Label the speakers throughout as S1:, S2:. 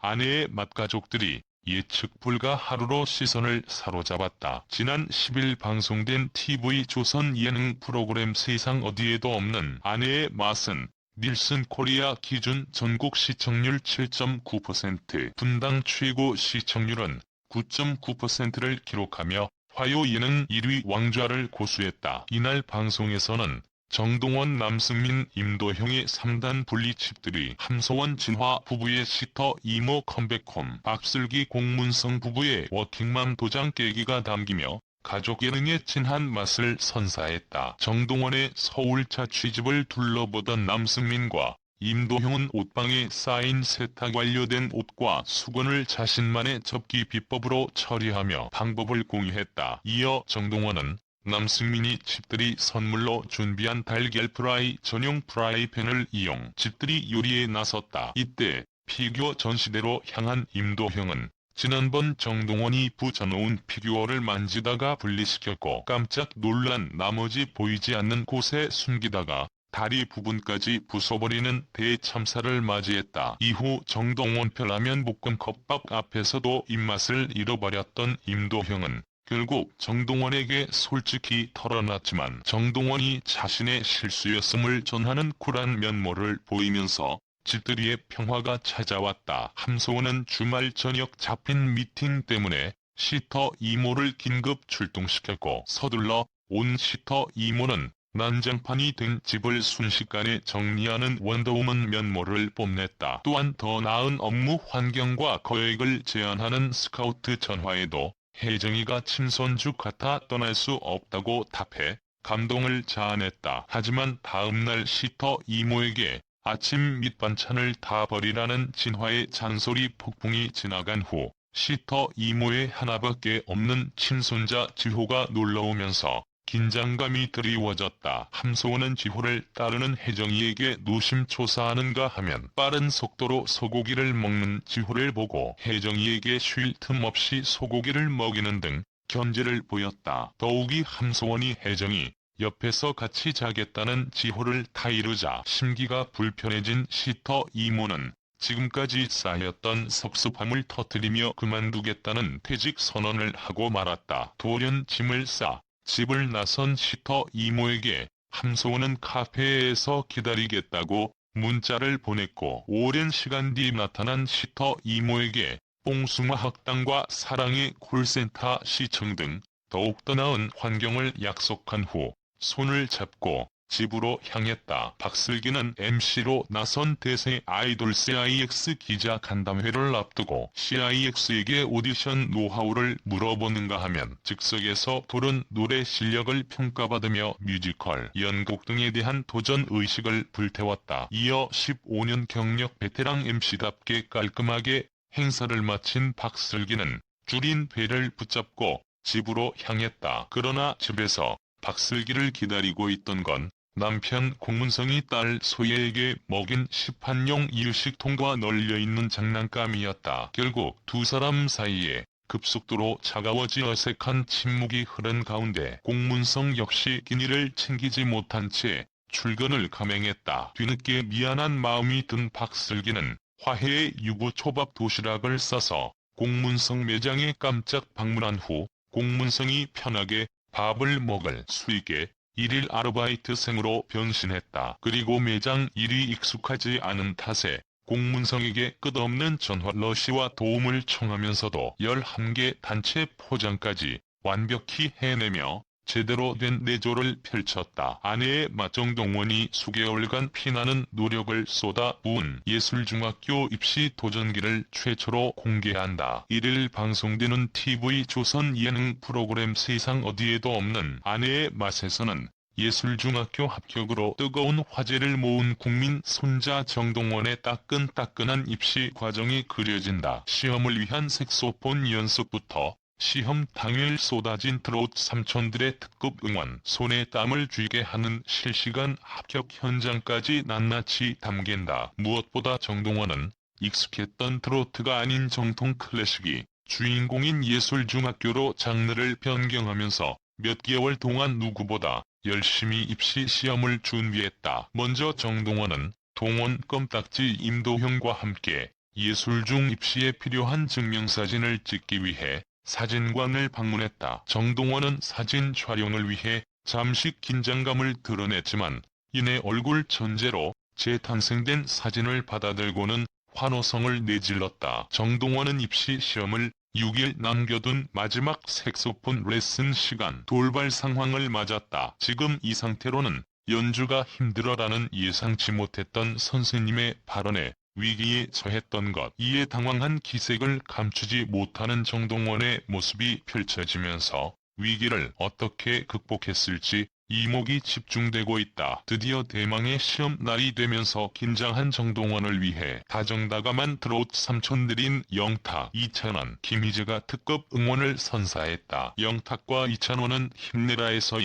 S1: 아내의 맏가족들이 예측 불가 하루로 시선을 사로잡았다. 지난 10일 방송된 TV조선 예능 프로그램 세상 어디에도 없는 아내의 맛은 닐슨 코리아 기준 전국 시청률 7.9%, 분당 최고 시청률은 9.9%를 기록하며 화요 예능 1위 왕좌를 고수했다. 이날 방송에서는 정동원, 남승민, 임도형의 3단 분리칩들이 함소원, 진화 부부의 시터 이모 컴백홈, 박슬기, 공문성 부부의 워킹맘 도장 깨기가 담기며 가족 예능의 진한 맛을 선사했다. 정동원의 서울차 취집을 둘러보던 남승민과 임도형은 옷방에 쌓인 세탁 완료된 옷과 수건을 자신만의 접기 비법으로 처리하며 방법을 공유했다. 이어 정동원은 남승민이 집들이 선물로 준비한 달걀 프라이 전용 프라이팬을 이용 집들이 요리에 나섰다. 이때 피규어 전시대로 향한 임도형은 지난번 정동원이 붙여놓은 피규어를 만지다가 분리시켰고 깜짝 놀란 나머지 보이지 않는 곳에 숨기다가 다리 부분까지 부숴버리는 대참사를 맞이했다. 이후 정동원 펴라면 볶음컵밥 앞에서도 입맛을 잃어버렸던 임도형은 결국 정동원에게 솔직히 털어놨지만 정동원이 자신의 실수였음을 전하는 쿨한 면모를 보이면서 집들이의 평화가 찾아왔다. 함소원은 주말 저녁 잡힌 미팅 때문에 시터 이모를 긴급 출동시켰고 서둘러 온 시터 이모는 난장판이 된 집을 순식간에 정리하는 원더우먼 면모를 뽐냈다. 또한 더 나은 업무 환경과 거액을 제안하는 스카우트 전화에도 혜정이가 침손주 같아 떠날 수 없다고 답해 감동을 자아냈다. 하지만 다음날 시터 이모에게 아침 밑반찬을 다 버리라는 진화의 잔소리 폭풍이 지나간 후 시터 이모의 하나밖에 없는 친손자 지호가 놀러오면서 긴장감이 드리워졌다. 함소원은 지호를 따르는 혜정이에게 노심초사하는가 하면 빠른 속도로 소고기를 먹는 지호를 보고 혜정이에게 쉴 틈 없이 소고기를 먹이는 등 견제를 보였다. 더욱이 함소원이 혜정이 옆에서 같이 자겠다는 지호를 타이르자 심기가 불편해진 시터 이모는 지금까지 쌓였던 섭섭함을 터뜨리며 그만두겠다는 퇴직 선언을 하고 말았다. 돌연 짐을 싸 집을 나선 시터 이모에게 함소원은 카페에서 기다리겠다고 문자를 보냈고 오랜 시간 뒤 나타난 시터 이모에게 뽕숭아 학당과 사랑의 콜센터 시청 등 더욱더 나은 환경을 약속한 후 손을 잡고 집으로 향했다. 박슬기는 MC로 나선 대세 아이돌 CIX 기자 간담회를 앞두고 CIX에게 오디션 노하우를 물어보는가 하면 즉석에서 부른 노래 실력을 평가받으며 뮤지컬, 연극 등에 대한 도전 의식을 불태웠다. 이어 15년 경력 베테랑 MC답게 깔끔하게 행사를 마친 박슬기는 줄인 배를 붙잡고 집으로 향했다. 그러나 집에서 박슬기를 기다리고 있던 건 남편 공문성이 딸 소예에게 먹인 시판용 이유식통과 널려있는 장난감이었다. 결국 두 사람 사이에 급속도로 차가워지 어색한 침묵이 흐른 가운데 공문성 역시 끼니를 챙기지 못한 채 출근을 감행했다. 뒤늦게 미안한 마음이 든 박슬기는 화해의 유부초밥 도시락을 싸서 공문성 매장에 깜짝 방문한 후 공문성이 편하게 밥을 먹을 수 있게 일일 아르바이트생으로 변신했다. 그리고 매장 일이 익숙하지 않은 탓에 공문성에게 끝없는 전화 러시와 도움을 청하면서도 11개 단체 포장까지 완벽히 해내며 제대로 된 내조를 펼쳤다. 아내의 정동원이 수개월간 피나는 노력을 쏟아 부은 예술중학교 입시 도전기를 최초로 공개한다. 1일 방송되는 TV조선 예능 프로그램 세상 어디에도 없는 아내의 맛에서는 예술중학교 합격으로 뜨거운 화제를 모은 국민 손자 정동원의 따끈따끈한 입시 과정이 그려진다. 시험을 위한 색소폰 연습부터 시험 당일 쏟아진 트롯 삼촌들의 특급 응원, 손에 땀을 쥐게 하는 실시간 합격 현장까지 낱낱이 담긴다. 무엇보다 정동원은 익숙했던 트로트가 아닌 정통 클래식이 주인공인 예술중학교로 장르를 변경하면서 몇 개월 동안 누구보다 열심히 입시 시험을 준비했다. 먼저 정동원은 동원 껌딱지 임도형과 함께 예술중 입시에 필요한 증명사진을 찍기 위해 사진관을 방문했다. 정동원은 사진 촬영을 위해 잠시 긴장감을 드러냈지만 이내 얼굴 전제로 재탄생된 사진을 받아들고는 환호성을 내질렀다. 정동원은 입시 시험을 6일 남겨둔 마지막 색소폰 레슨 시간 돌발 상황을 맞았다. 지금 이 상태로는 연주가 힘들어라는 예상치 못했던 선생님의 발언에 위기에 처했던 것. 이에 당황한 기색을 감추지 못하는 정동원의 모습이 펼쳐지면서 위기를 어떻게 극복했을지 이목이 집중되고 있다. 드디어 대망의 시험 날이 되면서 긴장한 정동원을 위해 다정다감한 트롯 삼촌들인 영탁, 이찬원, 김희재가 특급 응원을 선사했다. 영탁과 이찬원은 힘내라에서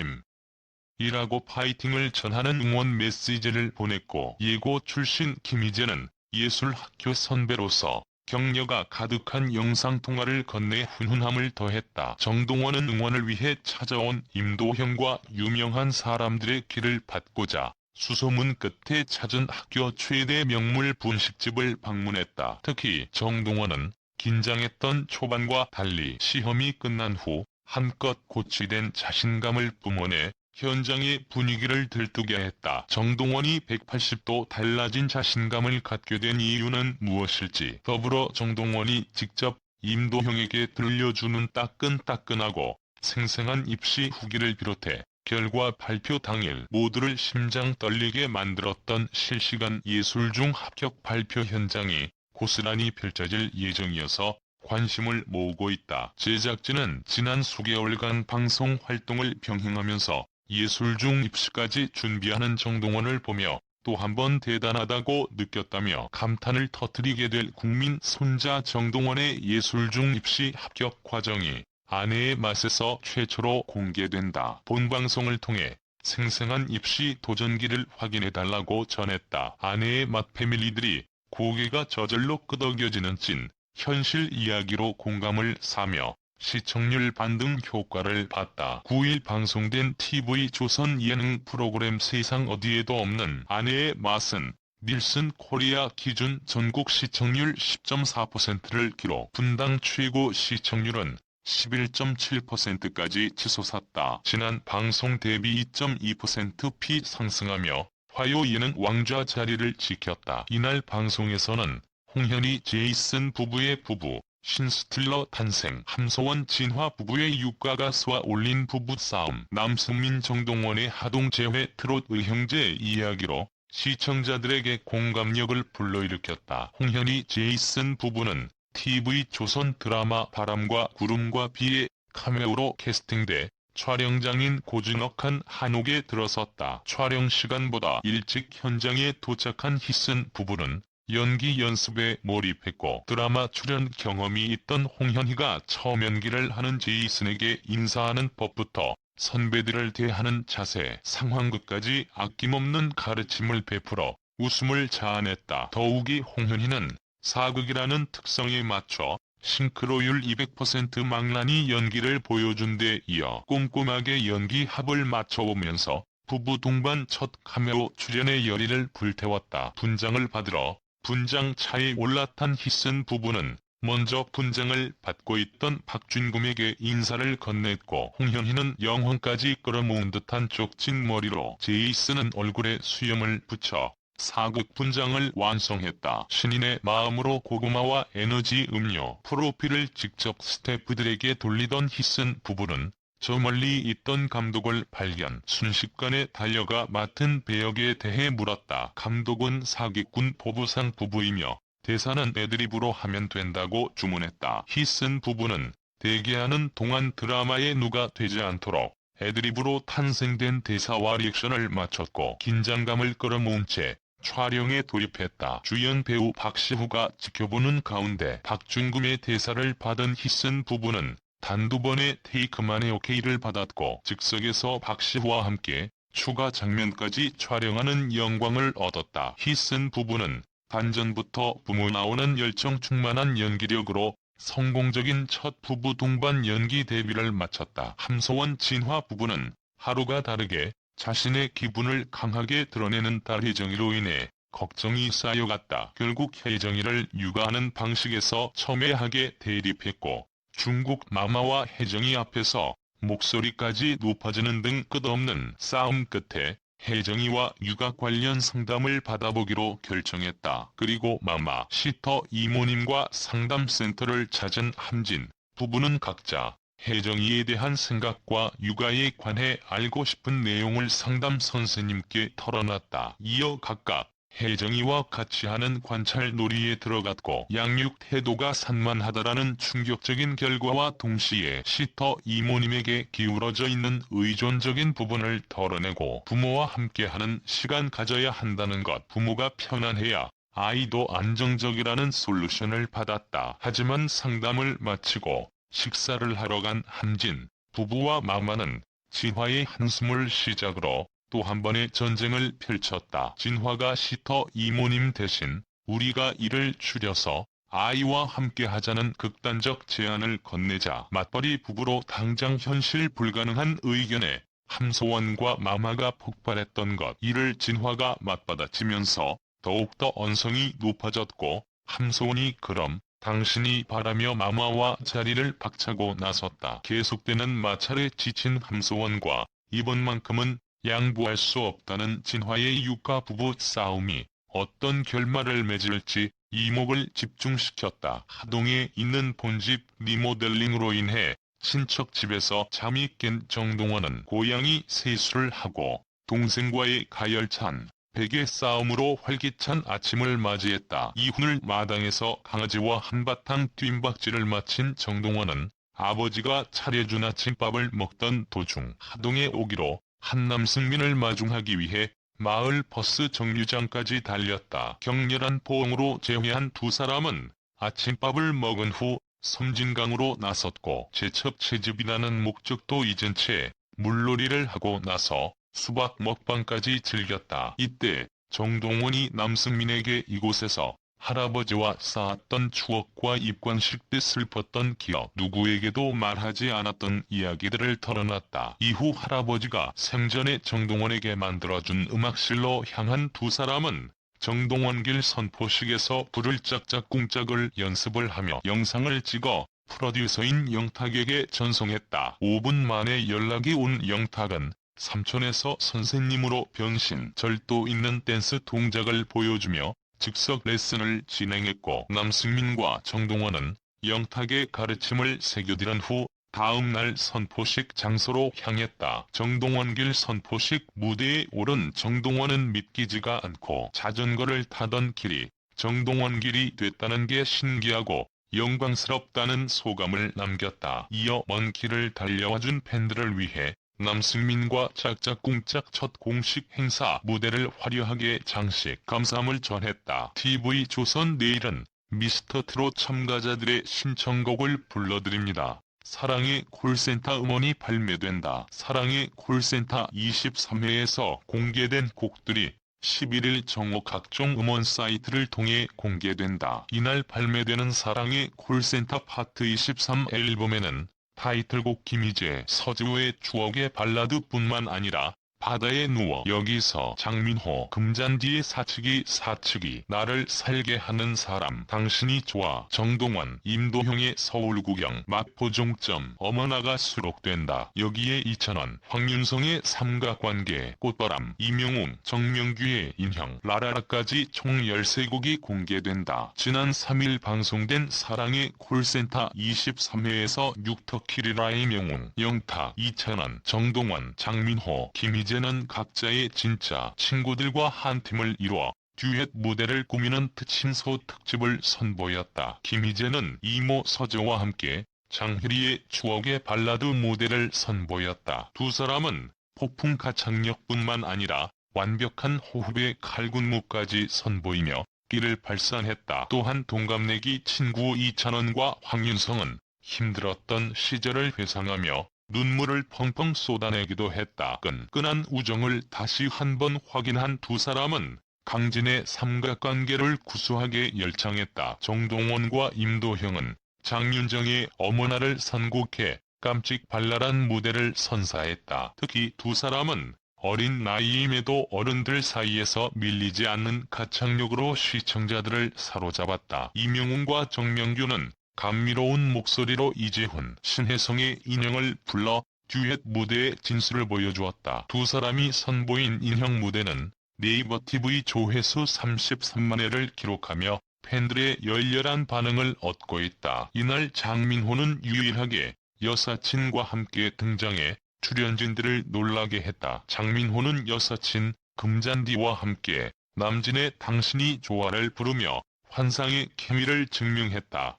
S1: 이라고 파이팅을 전하는 응원 메시지를 보냈고, 예고 출신 김희재는 예술학교 선배로서 격려가 가득한 영상통화를 건네 훈훈함을 더했다. 정동원은 응원을 위해 찾아온 임도형과 유명한 사람들의 길을 받고자 수소문 끝에 찾은 학교 최대 명물 분식집을 방문했다. 특히 정동원은 긴장했던 초반과 달리 시험이 끝난 후 한껏 고취된 자신감을 뿜어내 현장의 분위기를 들뜨게 했다. 정동원이 180도 달라진 자신감을 갖게 된 이유는 무엇일지, 더불어 정동원이 직접 임도형에게 들려주는 따끈따끈하고 생생한 입시 후기를 비롯해 결과 발표 당일 모두를 심장 떨리게 만들었던 실시간 예술중 합격 발표 현장이 고스란히 펼쳐질 예정이어서 관심을 모으고 있다. 제작진은 지난 수개월간 방송 활동을 병행하면서 예술중 입시까지 준비하는 정동원을 보며 또 한 번 대단하다고 느꼈다며 감탄을 터뜨리게 될 국민 손자 정동원의 예술중 입시 합격 과정이 아내의 맛에서 최초로 공개된다. 본방송을 통해 생생한 입시 도전기를 확인해달라고 전했다. 아내의 맛 패밀리들이 고개가 저절로 끄덕여지는 찐 현실 이야기로 공감을 사며 시청률 반등 효과를 봤다. 9일 방송된 TV조선 예능 프로그램 세상 어디에도 없는 아내의 맛은 닐슨 코리아 기준 전국 시청률 10.4%를 기록. 분당 최고 시청률은 11.7%까지 치솟았다. 지난 방송 대비 2.2% 상승하며 화요 예능 왕좌 자리를 지켰다. 이날 방송에서는 홍현희 제이슨 부부의 부부, 신스틸러 탄생, 함소원 진화 부부의 육가가수와 올린 부부싸움, 남승민 정동원의 하동재회 트롯 의형제 이야기로 시청자들에게 공감력을 불러일으켰다. 홍현희 제이슨 부부는 TV조선 드라마 바람과 구름과 비의 카메오로 캐스팅돼 촬영장인 고즈넉한 한옥에 들어섰다. 촬영 시간보다 일찍 현장에 도착한 희슨 부부는 연기 연습에 몰입했고, 드라마 출연 경험이 있던 홍현희가 처음 연기를 하는 제이슨에게 인사하는 법부터 선배들을 대하는 자세, 상황극까지 아낌없는 가르침을 베풀어 웃음을 자아냈다. 더욱이 홍현희는 사극이라는 특성에 맞춰 싱크로율 200% 망나니 연기를 보여준 데 이어 꼼꼼하게 연기 합을 맞춰보면서 부부 동반 첫 카메오 출연의 열의를 불태웠다. 분장을 받으러 분장차에 올라탄 희슨 부부는 먼저 분장을 받고 있던 박준금에게 인사를 건넸고, 홍현희는 영혼까지 끌어모은 듯한 쪽진 머리로 제이슨은 얼굴에 수염을 붙여 사극 분장을 완성했다. 신인의 마음으로 고구마와 에너지 음료 프로필을 직접 스태프들에게 돌리던 희슨 부부는 저 멀리 있던 감독을 발견, 순식간에 달려가 맡은 배역에 대해 물었다. 감독은 사기꾼 보부상 부부이며 대사는 애드립으로 하면 된다고 주문했다. 희슨 부부는 대기하는 동안 드라마에 누가 되지 않도록 애드립으로 탄생된 대사와 리액션을 맞췄고 긴장감을 끌어모은 채 촬영에 돌입했다. 주연 배우 박시후가 지켜보는 가운데 박준금의 대사를 받은 희슨 부부는 단두 번의 테이크만에 오케이를 받았고, 즉석에서 박시후와 함께 추가 장면까지 촬영하는 영광을 얻었다. 희슨 부부는 단전부터 뿜어 나오는 열정 충만한 연기력으로 성공적인 첫 부부 동반 연기 데뷔를 마쳤다. 함소원 진화 부부는 하루가 다르게 자신의 기분을 강하게 드러내는 딸 혜정이로 인해 걱정이 쌓여갔다. 결국 혜정이를 육아하는 방식에서 첨예하게 대립했고 중국 마마와 혜정이 앞에서 목소리까지 높아지는 등 끝없는 싸움 끝에 혜정이와 육아 관련 상담을 받아보기로 결정했다. 그리고 마마, 시터 이모님과 상담센터를 찾은 함진 부부는 각자 혜정이에 대한 생각과 육아에 관해 알고 싶은 내용을 상담 선생님께 털어놨다. 이어 각각 혜정이와 같이 하는 관찰 놀이에 들어갔고 양육 태도가 산만하다라는 충격적인 결과와 동시에 시터 이모님에게 기울어져 있는 의존적인 부분을 덜어내고 부모와 함께하는 시간 가져야 한다는 것, 부모가 편안해야 아이도 안정적이라는 솔루션을 받았다. 하지만 상담을 마치고 식사를 하러 간 함진 부부와 마마는 진화의 한숨을 시작으로 또 한 번의 전쟁을 펼쳤다. 진화가 시터 이모님 대신 우리가 일을 줄여서 아이와 함께 하자는 극단적 제안을 건네자 맞벌이 부부로 당장 현실 불가능한 의견에 함소원과 마마가 폭발했던 것. 이를 진화가 맞받아치면서 더욱더 언성이 높아졌고 함소원이 그럼 당신이 바라며 마마와 자리를 박차고 나섰다. 계속되는 마찰에 지친 함소원과 이번만큼은 양보할 수 없다는 진화의 육아 부부 싸움이 어떤 결말을 맺을지 이목을 집중시켰다. 하동에 있는 본집 리모델링으로 인해 친척 집에서 잠이 깬 정동원은 고양이 세수를 하고 동생과의 가열찬 베개 싸움으로 활기찬 아침을 맞이했다. 이훈을 마당에서 강아지와 한바탕 뜀박질을 마친 정동원은 아버지가 차려준 아침밥을 먹던 도중 하동에 오기로 한 남승민을 마중하기 위해 마을 버스 정류장까지 달렸다. 격렬한 포옹으로 제회한 두 사람은 아침밥을 먹은 후 섬진강으로 나섰고 제첩채집이라는 목적도 잊은 채 물놀이를 하고 나서 수박 먹방까지 즐겼다. 이때 정동원이 남승민에게 이곳에서 할아버지와 쌓았던 추억과 입관식 때 슬펐던 기억, 누구에게도 말하지 않았던 이야기들을 털어놨다. 이후 할아버지가 생전에 정동원에게 만들어준 음악실로 향한 두 사람은 정동원길 선포식에서 불을 짝짝꿍짝을 연습을 하며 영상을 찍어 프로듀서인 영탁에게 전송했다. 5분 만에 연락이 온 영탁은 삼촌에서 선생님으로 변신, 절도 있는 댄스 동작을 보여주며 즉석 레슨을 진행했고 남승민과 정동원은 영탁의 가르침을 새겨들은 후 다음 날 선포식 장소로 향했다. 정동원길 선포식 무대에 오른 정동원은 믿기지가 않고 자전거를 타던 길이 정동원길이 됐다는 게 신기하고 영광스럽다는 소감을 남겼다. 이어 먼 길을 달려와준 팬들을 위해 남승민과 짝짝꿍짝 첫 공식 행사 무대를 화려하게 장식 감사함을 전했다. TV조선 내일은 미스터트롯 참가자들의 신청곡을 불러드립니다. 사랑의 콜센터 음원이 발매된다. 사랑의 콜센터 23회에서 공개된 곡들이 11일 정오 각종 음원 사이트를 통해 공개된다. 이날 발매되는 사랑의 콜센터 파트 23 앨범에는 타이틀곡 김희재, 서주호의 추억의 발라드뿐만 아니라 바다에 누워, 여기서, 장민호, 금잔디의 사측이, 나를 살게 하는 사람, 당신이 좋아, 정동원, 임도형의 서울구경, 마포종점, 어머나가 수록된다. 여기에 이찬원, 황윤성의 삼각관계, 꽃바람, 이명웅, 정명규의 인형, 라라라까지 총 13곡이 공개된다. 지난 3일 방송된 사랑의 콜센터 23회에서 육터키리라의 명웅, 영탁, 이찬원, 정동원, 장민호, 김희재 는 각자의 진짜 친구들과 한 팀을 이루어 듀엣 무대를 꾸미는 특신소 특집을 선보였다. 김희재는 이모 서재와 함께 장혜리의 추억의 발라드 무대를 선보였다. 두 사람은 폭풍 가창력뿐만 아니라 완벽한 호흡의 칼군무까지 선보이며 끼를 발산했다. 또한 동갑내기 친구 이찬원과 황윤성은 힘들었던 시절을 회상하며 눈물을 펑펑 쏟아내기도 했다. 끈끈한 우정을 다시 한번 확인한 두 사람은 강진의 삼각관계를 구수하게 열창했다. 정동원과 임도형은 장윤정의 어머나를 선곡해 깜찍 발랄한 무대를 선사했다. 특히 두 사람은 어린 나이임에도 어른들 사이에서 밀리지 않는 가창력으로 시청자들을 사로잡았다. 이명웅과 정명규는 감미로운 목소리로 이재훈, 신혜성의 인형을 불러 듀엣 무대의 진수를 보여주었다. 두 사람이 선보인 인형 무대는 네이버 TV 조회수 33만 회를 기록하며 팬들의 열렬한 반응을 얻고 있다. 이날 장민호는 유일하게 여사친과 함께 등장해 출연진들을 놀라게 했다. 장민호는 여사친 금잔디와 함께 남진의 당신이 좋아를 부르며 환상의 케미를 증명했다.